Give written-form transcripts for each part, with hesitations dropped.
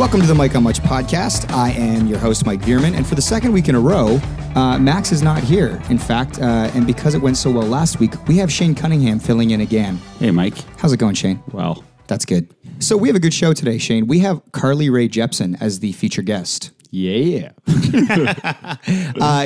Welcome to the Mike on Much podcast. I am your host, Mike Veerman, and for the second week in a row, Max is not here. In fact, and because it went so well last week, we have Shane Cunningham filling in again. Hey, Mike. How's it going, Shane? Well. That's good. So we have a good show today, Shane. We have Carly Rae Jepsen as the feature guest. Yeah.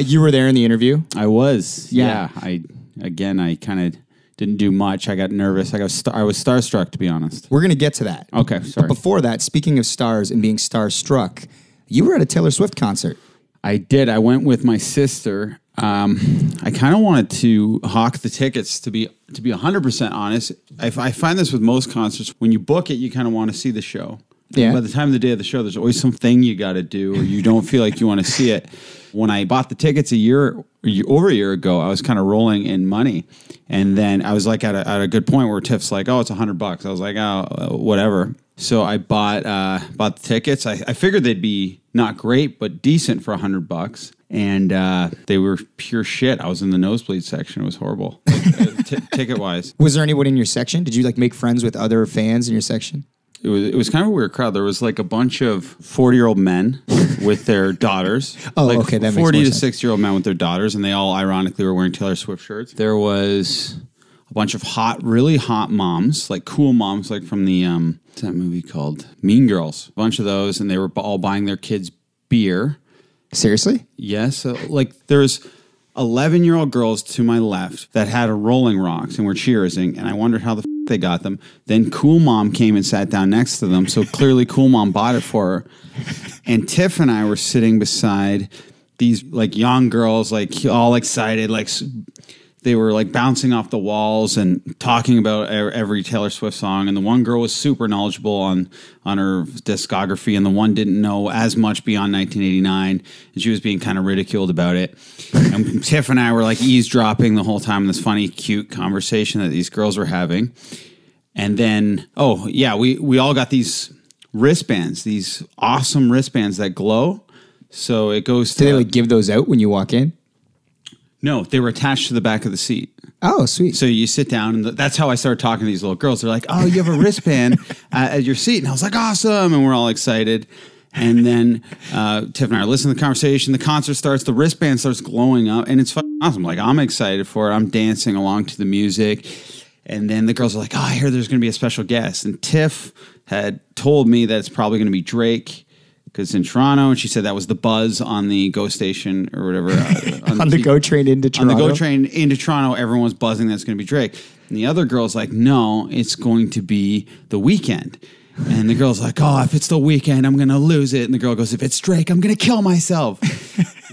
You were there in the interview? I was. Yeah. I kind of didn't do much. I got nervous. I was starstruck, to be honest. We're going to get to that. Okay, sorry. But before that, speaking of stars and being starstruck, you were at a Taylor Swift concert. I did. I went with my sister. I kind of wanted to hawk the tickets, to be 100% honest. I find this with most concerts. When you book it, you kind of want to see the show. Yeah. By the time of the day of the show, there's always something you got to do, or you don't feel like you want to see it. When I bought the tickets over a year ago, I was kind of rolling in money. And then I was like at a good point where Tiff's like, oh, it's $100. I was like, oh, whatever. So I bought the tickets. I figured they'd be not great, but decent for $100. And they were pure shit. I was in the nosebleed section. It was horrible, ticket-wise. Was there anyone in your section? Did you make friends with other fans in your section? It was kind of a weird crowd. There was like a bunch of 40-year-old men with their daughters. Oh, okay, that makes 40 more to sense. 60-year-old men with their daughters, and they all ironically were wearing Taylor Swift shirts. There was a bunch of really hot moms, like cool moms, like from the what's that movie called? Mean Girls. A bunch of those, and they were all buying their kids beer. Seriously? Yes. There's 11-year-old girls to my left that had a Rolling Rocks and were cheersing, and I wondered how the they got them. Then Cool Mom came and sat down next to them, so clearly Cool Mom bought it for her. And Tiff and I were sitting beside these young girls, all excited, they were bouncing off the walls and talking about every Taylor Swift song. And the one girl was super knowledgeable on her discography, and the one didn't know as much beyond 1989, and she was being kind of ridiculed about it. And Tiff and I were eavesdropping the whole time in this funny, cute conversation that these girls were having. And then, we all got these wristbands, these awesome wristbands that glow. So it goes to... Do they give those out when you walk in? No, they were attached to the back of the seat. Oh, sweet. So you sit down, and that's how I started talking to these little girls. They're like, oh, you have a wristband at your seat. And I was like, awesome. And we're all excited. And then Tiff and I are listening to the conversation. The concert starts. The wristband starts glowing up. And it's fucking awesome. I'm excited for it. I'm dancing along to the music. And then the girls are like, oh, I hear there's going to be a special guest. And Tiff had told me that it's probably going to be Drake, because in Toronto, and she said that was the buzz on the GO station or whatever. On the GO train into Toronto? On the GO train into Toronto, everyone was buzzing that's going to be Drake. And the other girl's like, no, it's going to be The Weeknd. And the girl's like, oh, if it's The Weeknd, I'm going to lose it. And the girl goes, if it's Drake, I'm going to kill myself.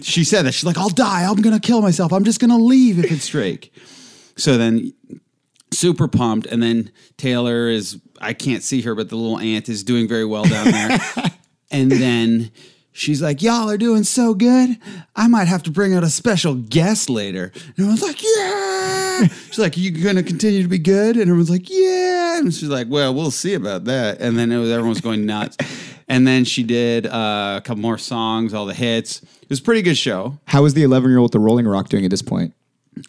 She said that. She's like, I'll die. I'm going to kill myself. I'm just going to leave if it's Drake. So then super pumped. And then Taylor is, I can't see her, but the little ant is doing very well down there. And then she's like, y'all are doing so good, I might have to bring out a special guest later. And everyone's like, yeah. She's like, you going to continue to be good? And everyone's like, yeah. And she's like, well, we'll see about that. And then everyone was going nuts. And then she did a couple more songs, all the hits. It was a pretty good show. How was the 11-year-old with the Rolling Rock doing at this point?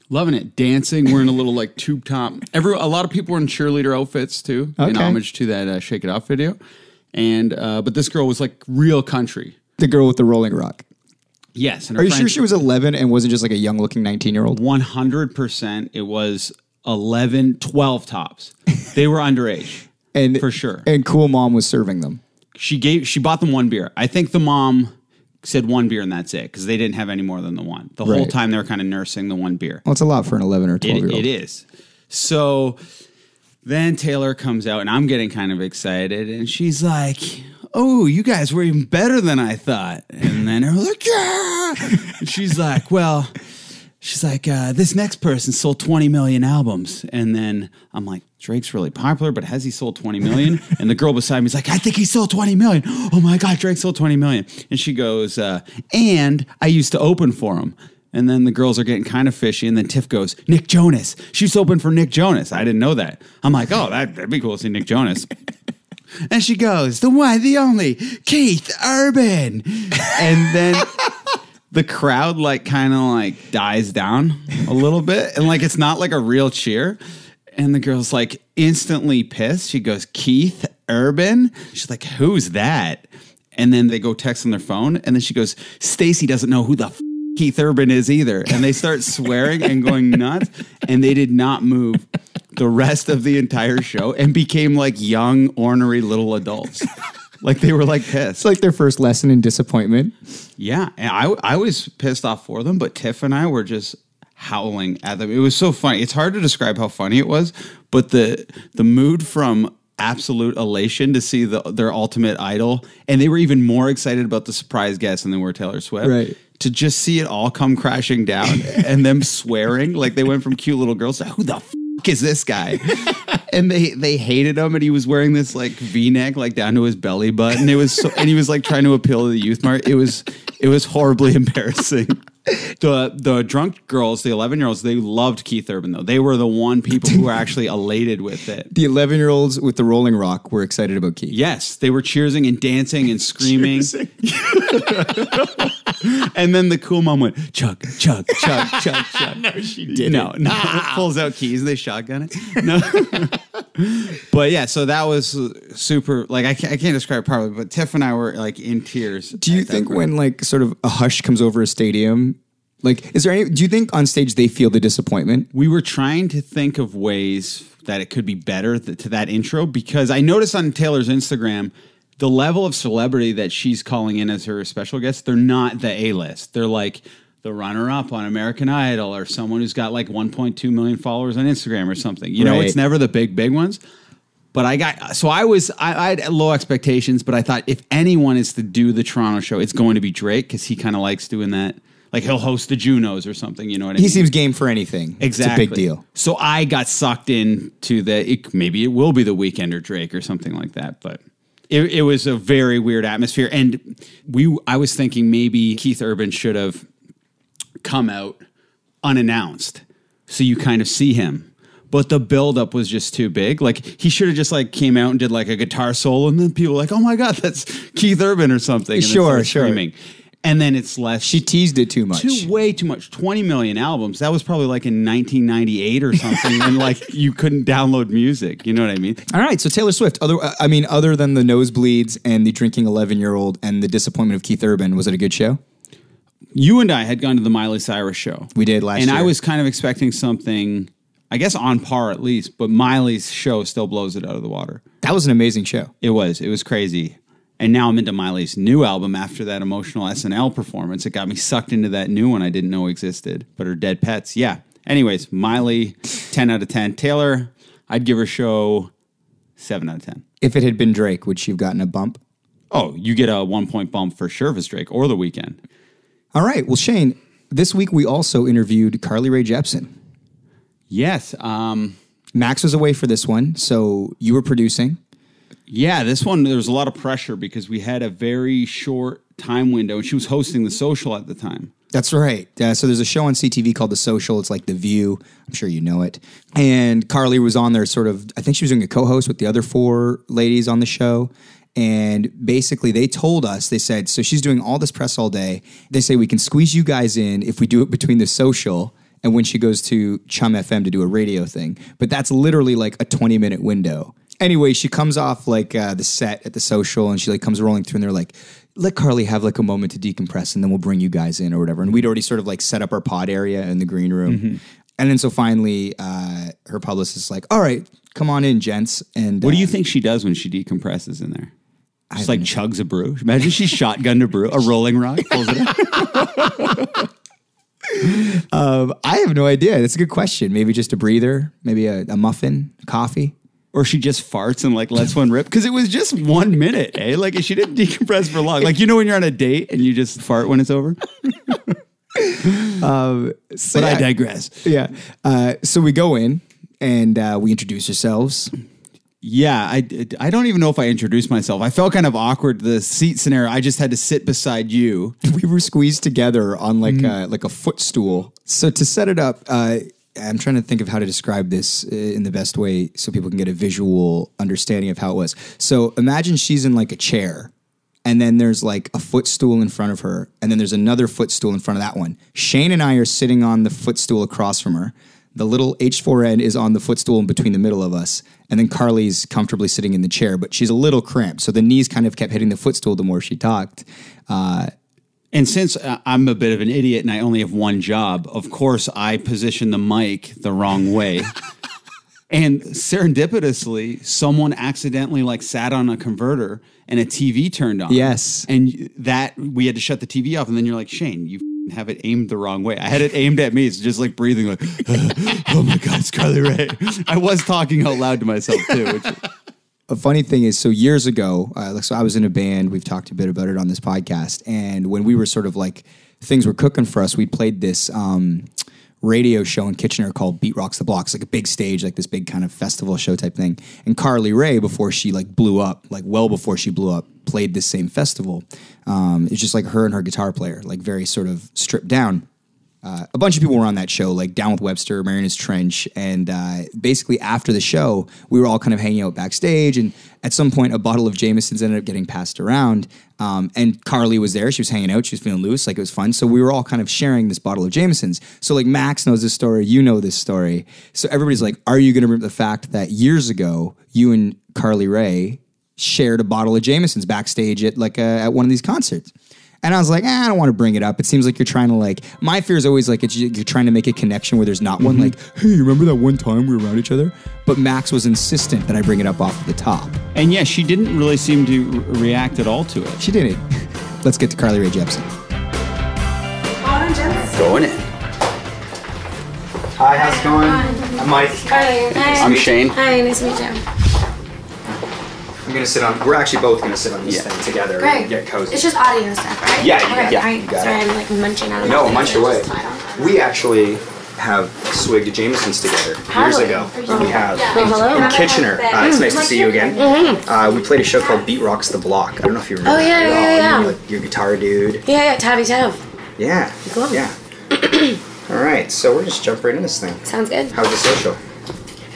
Loving it. Dancing. We're in a little tube top. A lot of people were in cheerleader outfits too, in homage to that Shake It Off video. And but this girl was real country. The girl with the Rolling Rock. Yes. And are you sure she was 11 and wasn't just a young-looking 19-year-old? 100%. It was 11, 12 tops. They were underage, and for sure. And Cool Mom was serving them. She bought them one beer. I think the mom said one beer and that's it, because they didn't have any more than the one. The whole time they were kind of nursing the one beer. Well, it's a lot for an 11 or 12-year-old. It is. So then Taylor comes out, and I'm getting kind of excited, and she's like, oh, you guys were even better than I thought. And then everyone's like, yeah. And she's like, this next person sold 20 million albums. And then I'm like, Drake's really popular, but has he sold 20 million? And the girl beside me is like, I think he sold 20 million. Oh my God, Drake sold 20 million. And she goes, and I used to open for him. And then the girls are getting kind of fishy. And then Tiff goes, Nick Jonas. She's open for Nick Jonas. I didn't know that. I'm like, oh, that'd be cool to see Nick Jonas. And she goes, the one, the only, Keith Urban. And then the crowd dies down a little bit. And it's not a real cheer. And the girl's instantly pissed. She goes, Keith Urban? She's like, who's that? And then they go text on their phone. And then she goes, Stacy doesn't know who the Keith Urban is either. And they start swearing and going nuts. And they did not move the rest of the entire show and became like young, ornery little adults. Like they were like pissed. It's like their first lesson in disappointment. Yeah. And I was pissed off for them, but Tiff and I were just howling at them. It was so funny. It's hard to describe how funny it was, but the mood from absolute elation to see their ultimate idol, and they were even more excited about the surprise guest than they were Taylor Swift. Right. To just see it all come crashing down and them swearing, like they went from cute little girls to who the is this guy? And they hated him, and he was wearing this like V-neck like down to his belly button. It was so, and he was like trying to appeal to the youth market. It was horribly embarrassing. The drunk girls, the 11-year-olds, they loved Keith Urban though. They were the one people who were actually elated with it. The 11-year-olds with the Rolling Rock were excited about Keith. Yes, they were cheersing and dancing and screaming. And then the cool mom went, chug, chug, chug, chug, chug. No, she didn't. No. Pulls out keys and they shotgun it. No. But yeah, so that was super, like, I can't describe it properly, but Tiff and I were like in tears. Do you think when like sort of a hush comes over a stadium, like, do you think on stage they feel the disappointment? We were trying to think of ways that it could be better to that intro, because I noticed on Taylor's Instagram, the level of celebrity that she's calling in as her special guest, they're not the A-list. They're like the runner-up on American Idol or someone who's got like 1.2 million followers on Instagram or something. You know, it's never the big ones. But I had low expectations, but I thought if anyone is to do the Toronto show, it's going to be Drake, because he kind of likes doing that. Like he'll host the Junos or something, you know what I mean? He seems game for anything. Exactly. It's a big deal. So I got sucked into maybe it will be The Weeknd or Drake or something like that, but it was a very weird atmosphere. And I was thinking maybe Keith Urban should have come out unannounced, so you kind of see him. But the buildup was just too big. Like he should have just like came out and did like a guitar solo, and then people were like, "Oh my god, that's Keith Urban" or something. And sure. Screaming. And then it's less. She teased it too much. Way too much. 20 million albums. That was probably like in 1998 or something, and like you couldn't download music. You know what I mean? All right. So Taylor Swift. Other than the nosebleeds and the drinking 11-year-old and the disappointment of Keith Urban, was it a good show? You and I had gone to the Miley Cyrus show. We did last year. And I was kind of expecting something, I guess on par at least, but Miley's show still blows it out of the water. That was an amazing show. It was crazy. And now I'm into Miley's new album after that emotional SNL performance. It got me sucked into that new one I didn't know existed, but her Dead Pets. Yeah. Anyways, Miley, 10 out of 10. Taylor, I'd give her show 7 out of 10. If it had been Drake, would she have gotten a bump? Oh, you get a 1-point bump for sure if it's Drake or The Weeknd. All right. Well, Shane, this week we also interviewed Carly Rae Jepsen. Yes. Max was away for this one, so you were producing. Yeah, this one, there was a lot of pressure because we had a very short time window, and she was hosting The Social at the time. That's right. So there's a show on CTV called The Social. It's like The View. I'm sure you know it. And Carly was on there sort of, I think she was doing a co-host with the other 4 ladies on the show. And basically they told us, they said, so she's doing all this press all day. They say we can squeeze you guys in if we do it between The Social and when she goes to Chum FM to do a radio thing. But that's literally like a 20-minute window. Anyway, she comes off like the set at The Social, and she like comes rolling through, and they're like, let Carly have like a moment to decompress, and then we'll bring you guys in or whatever. And we'd already sort of like set up our pod area in the green room. Mm-hmm. And then so finally, her publicist is like, all right, come on in, gents. And what do you think she does when she decompresses in there? Just like chugs a brew. Imagine she's shotgunned a brew, a Rolling Rock, pulls it out. I have no idea. That's a good question. Maybe just a breather, maybe a muffin, coffee. Or she just farts and like lets one rip. Because it was just 1 minute, eh? Like she didn't decompress for long. Like, you know when you're on a date and you just fart when it's over? But I digress. Yeah. So we go in and we introduce ourselves. Yeah, I don't even know if I introduced myself. I felt kind of awkward, the seat scenario. I just had to sit beside you. We were squeezed together on like a footstool. So to set it up, I'm trying to think of how to describe this in the best way so people can get a visual understanding of how it was. So imagine she's in like a chair, and then there's like a footstool in front of her, and then there's another footstool in front of that one. Shane and I are sitting on the footstool across from her. The little H4N is on the footstool in between the middle of us. And then Carly's comfortably sitting in the chair, but she's a little cramped. So the knees kind of kept hitting the footstool the more she talked. And since I'm a bit of an idiot and I only have one job, of course I position the mic the wrong way. And serendipitously, someone accidentally like sat on a converter and a TV turned on. Yes. And that we had to shut the TV off. And then you're like, Shane, you have it aimed the wrong way. I had it aimed at me. It's just like breathing like, oh my God, it's Carly Rae. I was talking out loud to myself too. A funny thing is, so years ago, so I was in a band. We've talked a bit about it on this podcast. And when we were sort of like, things were cooking for us, we played this radio show in Kitchener called Beat Rocks the Block. It's like a big stage, like this big kind of festival show type thing. And Carly Rae, before she like blew up, like well before she blew up, played this same festival. It's just like her and her guitar player, like very sort of stripped down. A bunch of people were on that show, like Down with Webster, Marianas Trench, and basically after the show, we were all kind of hanging out backstage, and at some point, a bottle of Jameson's ended up getting passed around, and Carly was there. She was hanging out. She was feeling loose. Like, it was fun. So we were all kind of sharing this bottle of Jameson's. So, like, Max knows this story. You know this story. So everybody's like, are you going to bring up the fact that years ago, you and Carly Rae shared a bottle of Jameson's backstage at, like, at one of these concerts? And I was like, I don't want to bring it up. It seems like you're trying to like, my fear is always like, you're trying to make a connection where there's not one. Like, hey, you remember that one time we were around each other? But Max was insistent that I bring it up off the top. And yeah, she didn't really seem to react at all to it. She didn't. Let's get to Carly Rae Jepsen. Going in. Hi, how's it going? I'm Mike. Carly. Hi. I'm Shane. Hi, nice to meet you. I'm going to sit on, we're actually both going to sit on this thing together and get cozy. It's just audio stuff, right? Yeah, okay. yeah. Right. Sorry, I'm like munching on it. No, munch away. We actually have swigged Jameson's together years ago. We have in Kitchener. It's nice to see you again. We played a show called Beat Rocks the Block. I don't know if you remember. Oh, yeah. Like your guitar dude. Yeah, Tabby Tav. Yeah. Cool. Yeah. All right, so we're just jump right in this thing. Sounds good. How's the social?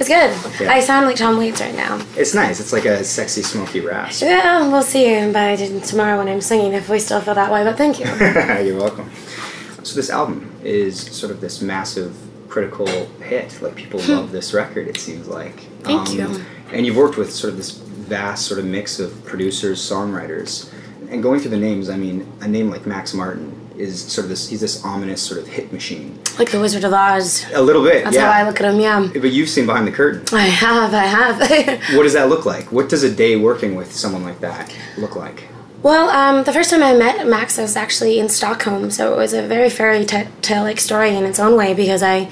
It's good. Yeah. I sound like Tom Waits right now. It's nice. It's like a sexy, smoky rasp. Yeah, we'll see by tomorrow when I'm singing if we still feel that way, but thank you. You're welcome. So this album is sort of this massive critical hit. Like, people love this record, it seems like. Thank you. And you've worked with sort of this vast sort of mix of producers, songwriters. And going through the names, I mean, a name like Max Martin is sort of this, he's this ominous sort of hit machine. Like the Wizard of Oz. A little bit, That's how I look at him, yeah. But you've seen behind the curtain. I have. What does that look like? What does a day working with someone like that look like? Well, the first time I met Max was actually in Stockholm, so it was a very fairy tale-like story in its own way, because I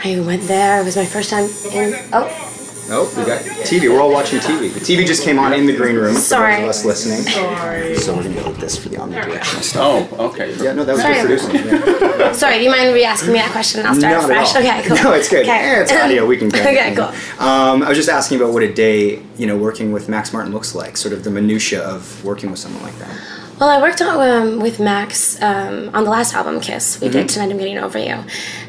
went there. It was my first time in... Oh, we got TV. We're all watching TV. The TV just came on in the green room. Sorry. For those of us listening. Sorry. So we're going to go with this for the omnidirectional stuff. Oh, okay. Yeah, no, that was good producing. Yeah. Sorry, do you mind re-asking me that question and I'll start fresh? Okay, cool. No, it's good. Okay. Yeah, it's audio. We can go. Okay, cool. I was just asking about what a day, working with Max Martin looks like, sort of the minutia of working with someone like that. Well, I worked on, with Max on the last album, Kiss. We did Tonight I'm Getting Over You.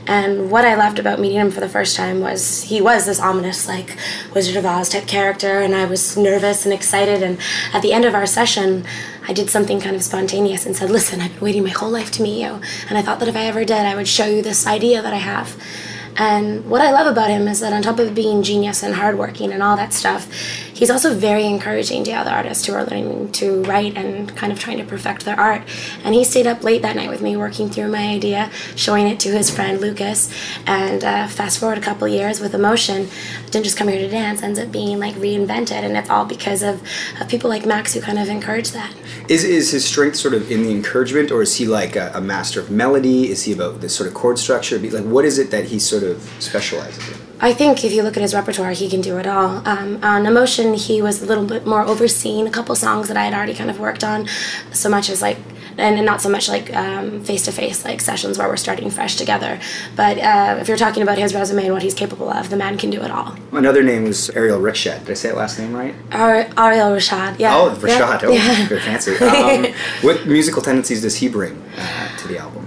And what I loved about meeting him for the first time was he was this ominous, like, Wizard of Oz type character, and I was nervous and excited. And at the end of our session, I did something kind of spontaneous and said, listen, I've been waiting my whole life to meet you. And I thought that if I ever did, I would show you this idea that I have. And what I love about him is that on top of being genius and hardworking and all that stuff, he's also very encouraging to other artists who are learning to write and kind of trying to perfect their art. And he stayed up late that night with me working through my idea, showing it to his friend Lucas, and fast forward a couple years with Emotion, Didn't Just Come Here to Dance ends up being like reinvented, and it's all because of people like Max who kind of encourage that. Is his strength sort of in the encouragement, or is he like a master of melody? Is he about this sort of chord structure? Like, what is it that he sort of specializes in? I think if you look at his repertoire, he can do it all. On Emotion, he was a little bit more overseeing a couple songs that I had already kind of worked on, so much as like, and not so much like face-to-face like sessions where we're starting fresh together. But if you're talking about his resume and what he's capable of, the man can do it all. Another name was Ariel Rechtshaid. Did I say that last name right? Ariel Rechtshaid, yeah. Oh, Rechtshaid. Yeah. Oh, yeah. very fancy. What musical tendencies does he bring to the album?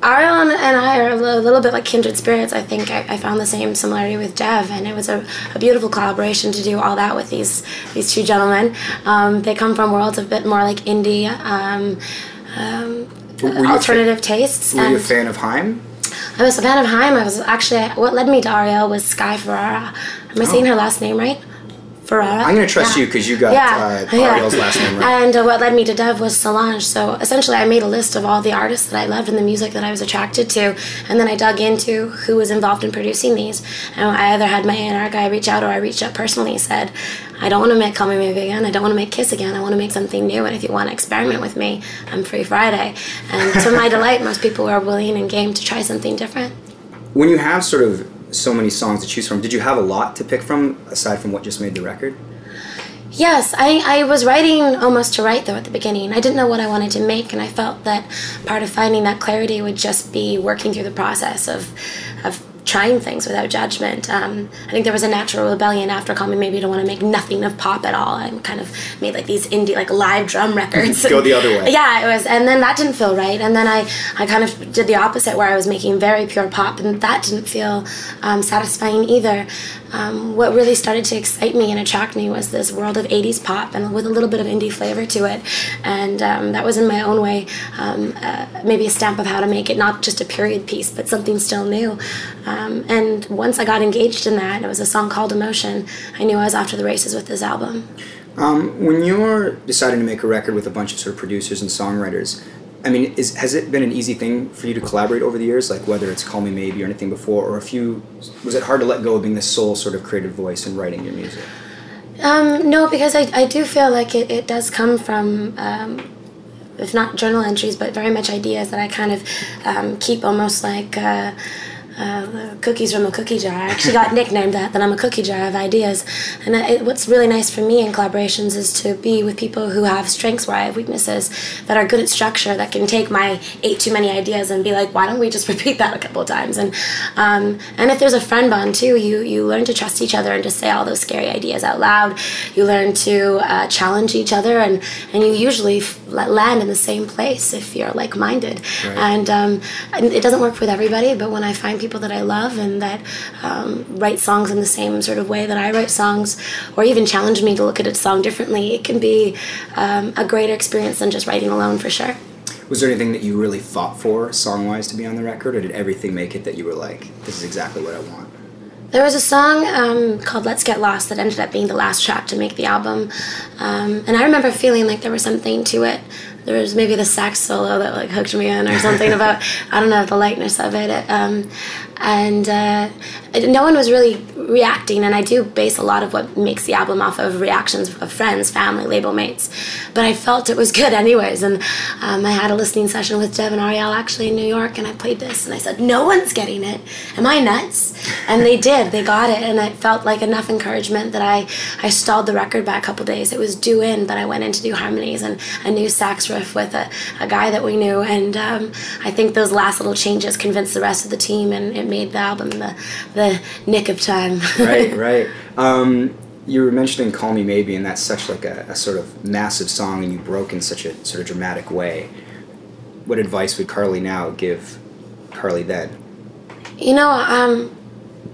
Ariel and I are a little bit like kindred spirits. I think I found the same similarity with Dev, and it was a beautiful collaboration to do all that with these two gentlemen. They come from worlds a bit more like indie, alternative tastes. Were you a fan of Hynes? I was a fan of Hynes. I was actually, what led me to Ariel was Sky Ferrara. Am I saying her last name right? Ferrara? I'm going to trust you because you got Ariel's last name right. And what led me to Dev was Solange. So essentially I made a list of all the artists that I loved and the music that I was attracted to. And then I dug into who was involved in producing these. And I either had my A&R guy reach out or I reached out personally and said, I don't want to make Call Me Maybe again. I don't want to make Kiss again. I want to make something new. And if you want to experiment with me, I'm free Friday. And to my delight, most people were willing and game to try something different. When you have sort of so many songs to choose from, did you have a lot to pick from aside from what just made the record? Yes, I was writing almost to write, though, at the beginning. I didn't know what I wanted to make, and I felt that part of finding that clarity would just be working through the process of trying things without judgment. I think there was a natural rebellion after Call Me Maybe to want to make nothing of pop at all. I kind of made like these indie, like live drum records. Go the other way. Yeah, it was, and then that didn't feel right. And then I kind of did the opposite, where I was making very pure pop, and that didn't feel satisfying either. What really started to excite me and attract me was this world of 80s pop and with a little bit of indie flavor to it. And that was in my own way maybe a stamp of how to make it not just a period piece, but something still new. And once I got engaged in that, it was a song called Emotion, I knew I was off to the races with this album. When you're deciding to make a record with a bunch of sort of producers and songwriters, I mean, has it been an easy thing for you to collaborate over the years, like whether it's Call Me Maybe or anything before, or was it hard to let go of being the sole sort of creative voice in writing your music? No, because I do feel like it does come from, if not journal entries, but very much ideas that I kind of keep almost like cookies from a cookie jar. I actually got nicknamed that I'm a cookie jar of ideas. And what's really nice for me in collaborations is to be with people who have strengths where I have weaknesses, that are good at structure, that can take my 8 too many ideas and be like, why don't we just repeat that a couple of times? And if there's a friend bond too, you learn to trust each other and to say all those scary ideas out loud. You learn to challenge each other, and you usually land in the same place if you're like-minded. Right. And it doesn't work with everybody, but when I find people that I love and that write songs in the same sort of way that I write songs, or even challenge me to look at a song differently, it can be a greater experience than just writing alone, for sure. Was there anything that you really fought for song-wise to be on the record, or did everything make it that you were like, this is exactly what I want? There was a song called Let's Get Lost that ended up being the last track to make the album. And I remember feeling like there was something to it. There was maybe the sax solo that like hooked me in, or something about, I don't know, the lightness of it. And no one was really reacting, and I do base a lot of what makes the album off of reactions of friends, family, label mates. But I felt it was good anyways, and I had a listening session with Dev and Ariel actually in New York, and I played this, and I said, no one's getting it. Am I nuts? And they did. They got it, and it felt like enough encouragement that I stalled the record by a couple days. It was due in, but I went in to do harmonies and a new sax riff with a guy that we knew, and I think those last little changes convinced the rest of the team, and it made the album the nick of time. Right. You were mentioning Call Me Maybe, and that's such like a sort of massive song, and you broke in such a sort of dramatic way. What advice would Carly now give Carly then? You know,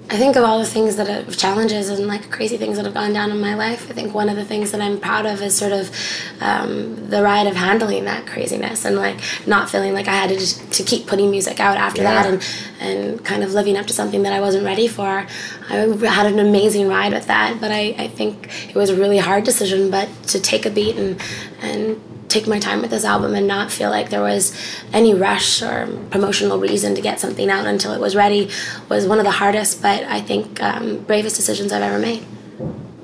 I think of all the things that have challenges and like crazy things that have gone down in my life. I think one of the things that I'm proud of is sort of the ride of handling that craziness, and like not feeling like I had to keep putting music out after that, and kind of living up to something that I wasn't ready for. I had an amazing ride with that, but I think it was a really hard decision, but to take a beat and take my time with this album and not feel like there was any rush or promotional reason to get something out until it was ready was one of the hardest, but I think bravest decisions I've ever made.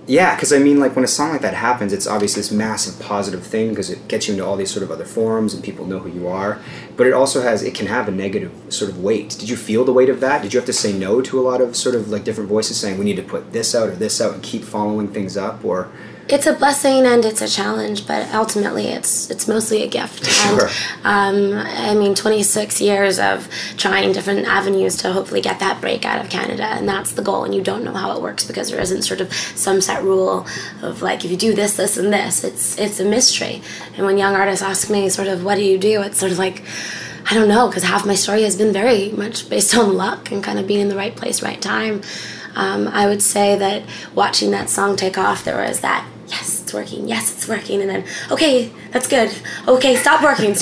Yeah, because I mean, like when a song like that happens, it's obviously this massive positive thing because it gets you into all these sort of other forums and people know who you are, but it can have a negative sort of weight. Did you feel the weight of that? Did you have to say no to a lot of sort of like different voices saying we need to put this out or this out and keep following things up, or? It's a blessing and it's a challenge, but ultimately it's mostly a gift. Sure. And I mean, 26 years of trying different avenues to hopefully get that break out of Canada, and that's the goal. And you don't know how it works because there isn't sort of some set rule of like if you do this, this, and this. It's a mystery. And when young artists ask me sort of what do you do, it's sort of like I don't know, because half my story has been very much based on luck and kind of being in the right place, right time. I would say that watching that song take off, there was that, yes, it's it's working. Yes, it's working. And then, okay, that's good. Okay, stop working.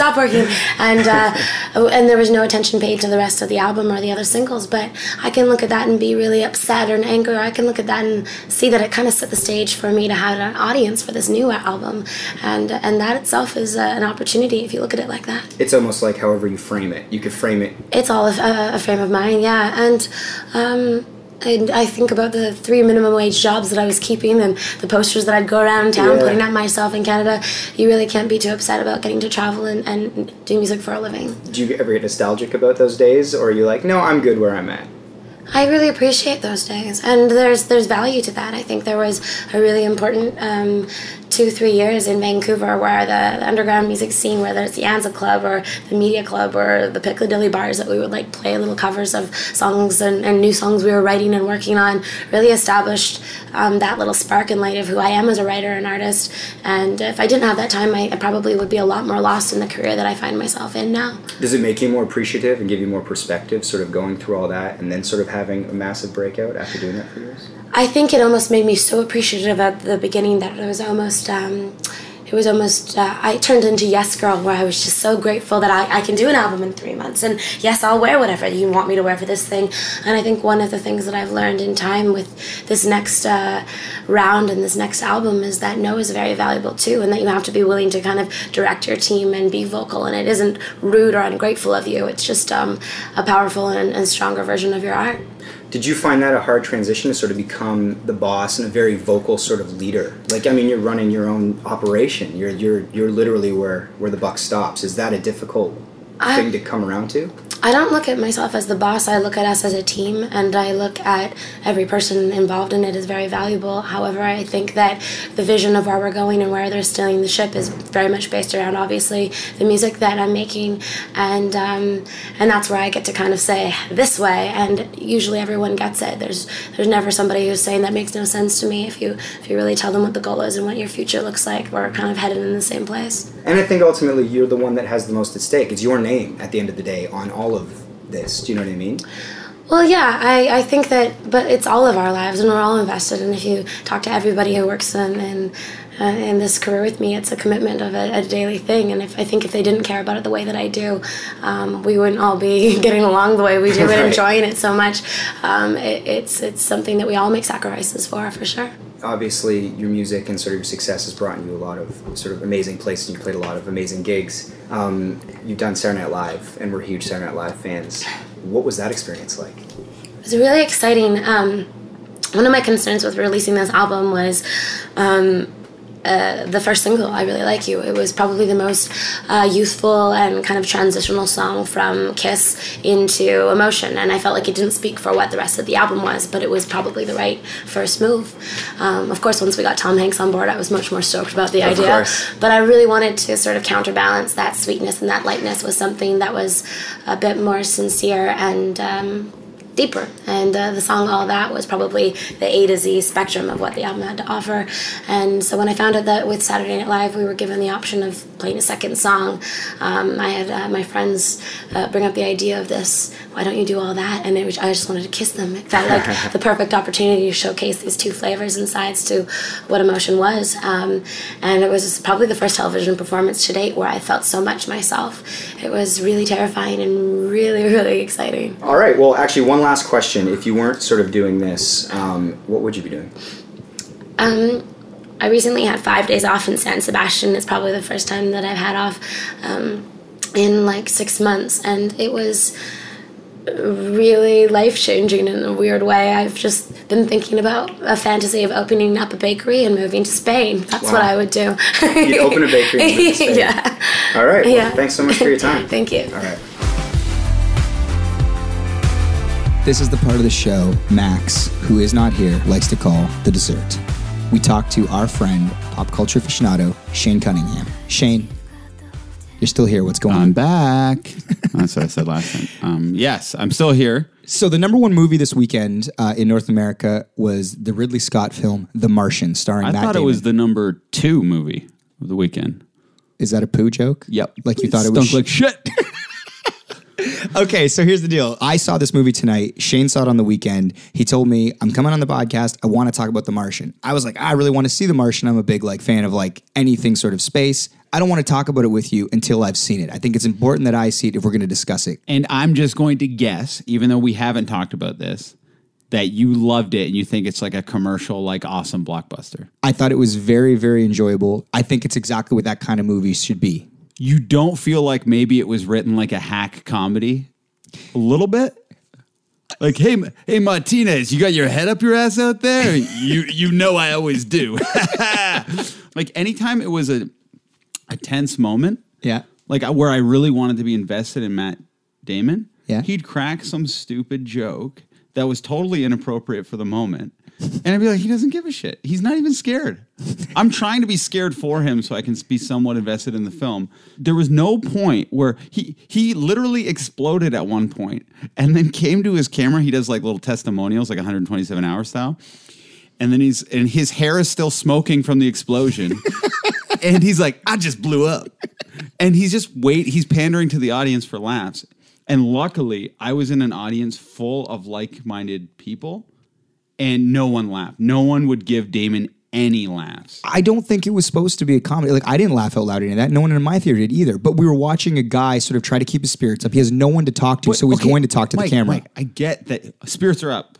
And there was no attention paid to the rest of the album or the other singles. But I can look at that and be really upset or angry. Or I can look at that and see that it kind of set the stage for me to have an audience for this new album. And that itself is an opportunity if you look at it like that. It's almost like however you frame it. You could frame it. It's all a frame of mind, yeah. And I think about the 3 minimum wage jobs that I was keeping and the posters that I'd go around town putting up myself in Canada. You really can't be too upset about getting to travel and do music for a living. Do you ever get nostalgic about those days, or are you like, no, I'm good where I'm at? I really appreciate those days, and there's value to that. I think there was a really important 2-3 years in Vancouver where the underground music scene, whether it's the Anza Club or the Media Club or the Piccadilly bars, that we would like play little covers of songs and new songs we were writing and working on, really established that little spark and light of who I am as a writer and artist. And if I didn't have that time, I probably would be a lot more lost in the career that I find myself in now. Does it make you more appreciative and give you more perspective, sort of going through all that and then sort of having a massive breakout after doing that for years? I think it almost made me so appreciative at the beginning that it was almost I turned into Yes Girl, where I was just so grateful that I can do an album in 3 months, and yes, I'll wear whatever you want me to wear for this thing. And I think one of the things that I've learned in time with this next round and this next album is that no is very valuable too, and that you have to be willing to kind of direct your team and be vocal, and it isn't rude or ungrateful of you, it's just a powerful and stronger version of your art. Did you find that a hard transition to sort of become the boss and a very vocal sort of leader? Like, I mean, you're running your own operation. You're literally where the buck stops. Is that a difficult thing to come around to? I don't look at myself as the boss. I look at us as a team, and I look at every person involved in it as very valuable. However, I think that the vision of where we're going and where they're steering the ship is very much based around, obviously, the music that I'm making, and that's where I get to kind of say this way, and usually everyone gets it. There's never somebody who's saying that makes no sense to me. If you really tell them what the goal is and what your future looks like, we're kind of headed in the same place. And I think ultimately you're the one that has the most at stake. It's your name at the end of the day on all of this. Do you know what I mean? Well, yeah, I think that, but it's all of our lives, and we're all invested. And if you talk to everybody who works in this career with me, it's a commitment of a daily thing. And I think if they didn't care about it the way that I do, we wouldn't all be getting along the way we do and enjoying it so much. It's something that we all make sacrifices for sure. Obviously, your music and sort of your success has brought you a lot of sort of amazing places. You played a lot of amazing gigs. You've done Saturday Night Live, and we're huge Saturday Night Live fans. What was that experience like? It was really exciting. One of my concerns with releasing this album was the first single, I Really Like You. It was probably the most youthful and kind of transitional song from Kiss into Emotion, and I felt like it didn't speak for what the rest of the album was, but it was probably the right first move. Of course, once we got Tom Hanks on board, I was much more stoked about the idea. Course. But I really wanted to sort of counterbalance that sweetness and that lightness with something that was a bit more sincere and deeper, and the song All That was probably the A to Z spectrum of what the album had to offer. And so when I found out that with Saturday Night Live we were given the option of playing a second song, I had my friends bring up the idea of this, why don't you do All That? And I just wanted to kiss them. It felt like the perfect opportunity to showcase these two flavors and sides to what Emotion was, and it was probably the first television performance to date where I felt so much myself. It was really terrifying and really, really exciting. All right, well, actually, one last question. If you weren't sort of doing this, what would you be doing? I recently had 5 days off in San Sebastian. It's probably the first time that I've had off in like 6 months, and it was really life-changing in a weird way. I've just been thinking about a fantasy of opening up a bakery and moving to Spain. That's what I would do. You'd open a bakery and move to Spain. Yeah. All right. Well, thanks so much for your time. Thank you. All right. This is the part of the show Max, who is not here, likes to call the dessert. We talked to our friend, pop culture aficionado, Shane Cunningham. Shane, you're still here. What's going on? I'm back. That's what I said last time. Yes, I'm still here. So the number one movie this weekend in North America was the Ridley Scott film, The Martian, starring Matt Damon. I thought it was the number 2 movie of the weekend. Is that a poo joke? Yep. Like you thought it was... Stunk like shit. Okay, so here's the deal. I saw this movie tonight. Shane saw it on the weekend. He told me, I'm coming on the podcast. I want to talk about The Martian. I was like, I really want to see The Martian. I'm a big fan of anything sort of space. I don't want to talk about it with you until I've seen it. I think it's important that I see it if we're going to discuss it. And I'm just going to guess, even though we haven't talked about this, that you loved it and you think it's like a commercial, awesome blockbuster. I thought it was very, very enjoyable. I think it's exactly what that kind of movie should be. You don't feel like maybe it was written like a hack comedy? A little bit? Hey Martinez, you got your head up your ass out there? You know I always do. Anytime it was a tense moment, yeah, where I really wanted to be invested in Matt Damon, yeah, he'd crack some stupid joke that was totally inappropriate for the moment. And I'd be like, he doesn't give a shit. He's not even scared. I'm trying to be scared for him so I can be somewhat invested in the film. There was no point where he literally exploded at one point and then came to his camera. He does little testimonials, 127 hour style. And then his hair is still smoking from the explosion. And he's like, I just blew up. And he's pandering to the audience for laughs. And luckily, I was in an audience full of like-minded people, and no one laughed. No one would give Damon any laughs. I don't think it was supposed to be a comedy. I didn't laugh out loud at that. No one in my theater did either. But we were watching a guy sort of try to keep his spirits up. He has no one to talk to, so he's going to talk to the camera. Mike, I get that spirits are up.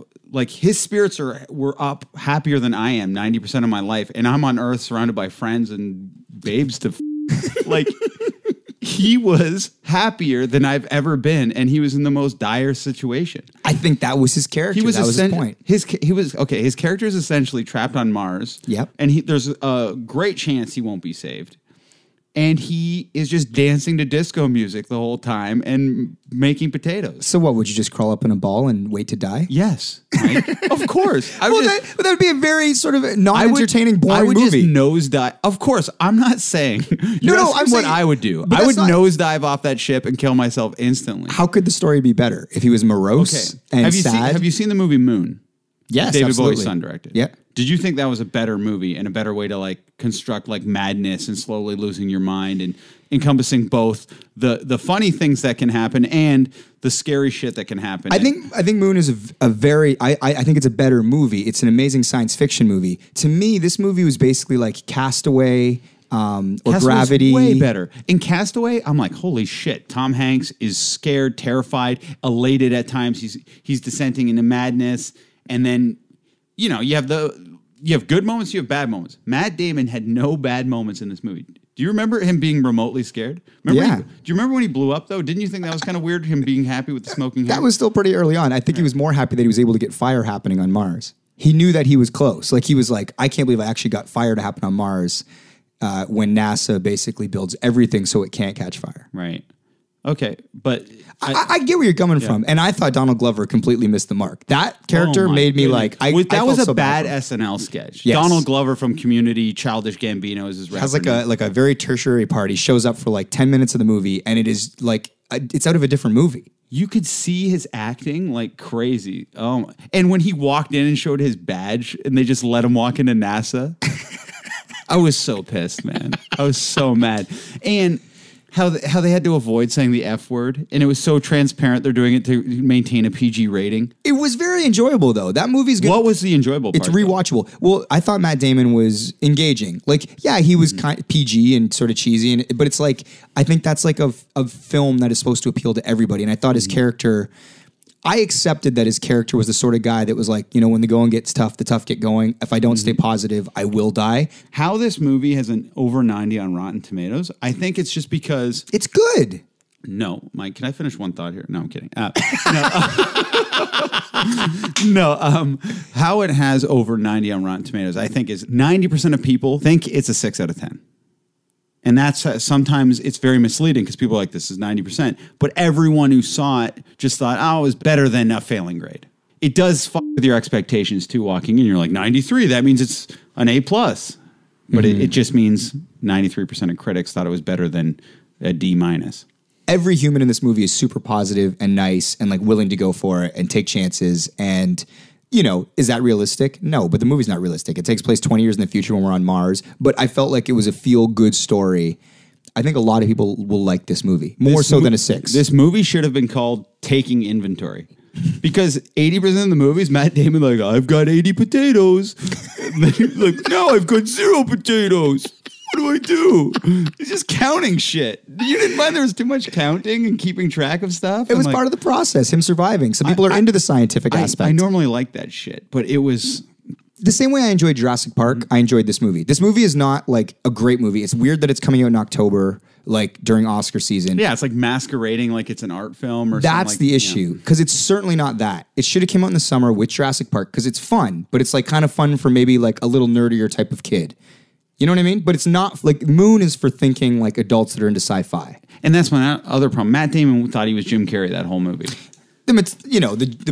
His spirits were up happier than I am 90% of my life, and I'm on Earth surrounded by friends and babes to he was happier than I've ever been, and he was in the most dire situation. I think that was his character. That was his point. His character is essentially trapped on Mars. Yep. And there's a great chance he won't be saved. And he is just dancing to disco music the whole time and making potatoes. So what, would you just crawl up in a ball and wait to die? Yes. Right? Of course. That would be a very sort of non-entertaining, boring movie. I would just nosedive. Of course, I'm not saying... I'm saying what I would do. I would nosedive off that ship and kill myself instantly. How could the story be better if he was morose and sad? Have you seen the movie Moon? Yes, David absolutely. Bowie's son directed. Yeah. Did you think that was a better movie and a better way to construct madness and slowly losing your mind and encompassing both the funny things that can happen and the scary shit that can happen? I think Moon is a very I think it's a better movie. It's an amazing science fiction movie. To me, this movie was basically like Castaway or Castaway's Gravity. Way better. In Castaway, I'm like, holy shit! Tom Hanks is scared, terrified, elated at times. He's descending into madness, and then you have good moments, you have bad moments. Matt Damon had no bad moments in this movie. Do you remember him being remotely scared? Do you remember when he blew up, though? Didn't you think that was kind of weird, him being happy with the smoking hair? That was still pretty early on. I think he was more happy that he was able to get fire happening on Mars. He knew that he was close. He was like, I can't believe I actually got fire to happen on Mars when NASA basically builds everything so it can't catch fire. Right. Okay, but... I get where you're coming from, and I thought Donald Glover completely missed the mark. That character made me that was a bad SNL sketch. Yes. Donald Glover from Community, Childish Gambino is his rapper. Has a very tertiary part. He shows up for 10 minutes of the movie, and it is it's out of a different movie. You could see his acting like crazy. Oh, and when he walked in and showed his badge, and they just let him walk into NASA, I was so pissed, man. I was so mad, and. How they had to avoid saying the F word, and it was so transparent they're doing it to maintain a PG rating. It was very enjoyable, though. That movie's good. What was the enjoyable part? It's rewatchable. Well, I thought Matt Damon was engaging. He was kind of PG and sort of cheesy, but it's I think that's a film that is supposed to appeal to everybody, and I thought his character... I accepted that his character was the sort of guy that was when the going gets tough, the tough get going. If I don't stay positive, I will die. How this movie has an over 90 on Rotten Tomatoes, I think it's just because... It's good. No, Mike, can I finish one thought here? No, I'm kidding. How it has over 90 on Rotten Tomatoes, I think is 90% of people think it's a 6 out of 10. And that's sometimes it's very misleading because people are like, this is 90%. But everyone who saw it just thought, it was better than a failing grade. It does fuck with your expectations too, walking in. You're like, 93, that means it's an A+. But it just means 93% of critics thought it was better than a D-. Every human in this movie is super positive and nice and willing to go for it and take chances. And, is that realistic? No, but the movie's not realistic. It takes place 20 years in the future when we're on Mars. But I felt like it was a feel-good story. I think a lot of people will like this movie more so than a 6. This movie should have been called Taking Inventory. Because 80% of the movies, Matt Damon like, I've got 80 potatoes. And then he's like, no, I've got 0 potatoes. What do? He's just counting shit. You didn't find there was too much counting and keeping track of stuff? It was part of the process, him surviving. Some people are into the scientific aspect. I normally like that shit, but it was... The same way I enjoyed Jurassic Park, I enjoyed this movie. This movie is not like a great movie. It's weird that it's coming out in October, like during Oscar season. Yeah, it's like masquerading like it's an art film or something. That's the issue, because it's certainly not that. It should have come out in the summer with Jurassic Park, because it's fun, but it's like kind of fun for maybe like a little nerdier type of kid. You know what I mean? But it's not like Moon is for thinking like adults that are into sci-fi. And that's my other problem. Matt Damon thought he was Jim Carrey that whole movie. The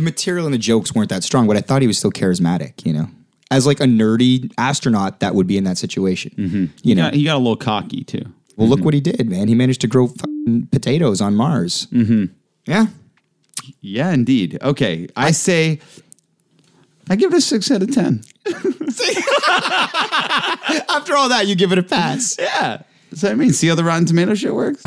material and the jokes weren't that strong, but I thought he was still charismatic, you know? As like a nerdy astronaut that would be in that situation. Mm-hmm. You know? He got a little cocky too. Well, look what he did, man. He managed to grow fucking potatoes on Mars. Mm-hmm. Yeah. Yeah, indeed. Okay. I give it a 6 out of 10. After all that, you give it a pass. Yeah. So I mean, see how the Rotten Tomato shit works?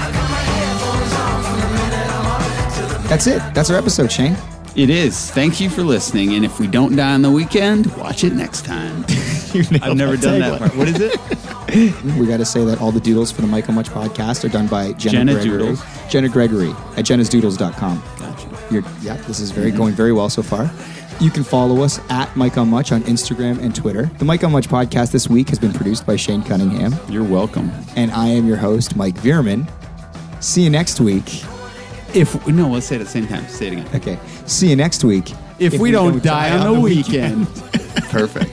That's it. That's our episode, Shane. It is. Thank you for listening. And if we don't die on the weekend, watch it next time. I've never done that part. What is it? We got to say that all the doodles for the Michael Much podcast are done by Jenna Gregory. Doodles. Jenna Gregory at jennasdoodles.com. Gotcha. This is going very well so far. You can follow us at Mike on Much on Instagram and Twitter. The Mike on Much podcast this week has been produced by Shane Cunningham. You're welcome. And I am your host, Mike Veerman. See you next week. Let's say it at the same time. Say it again. Okay. See you next week. If we don't die on the weekend. Perfect.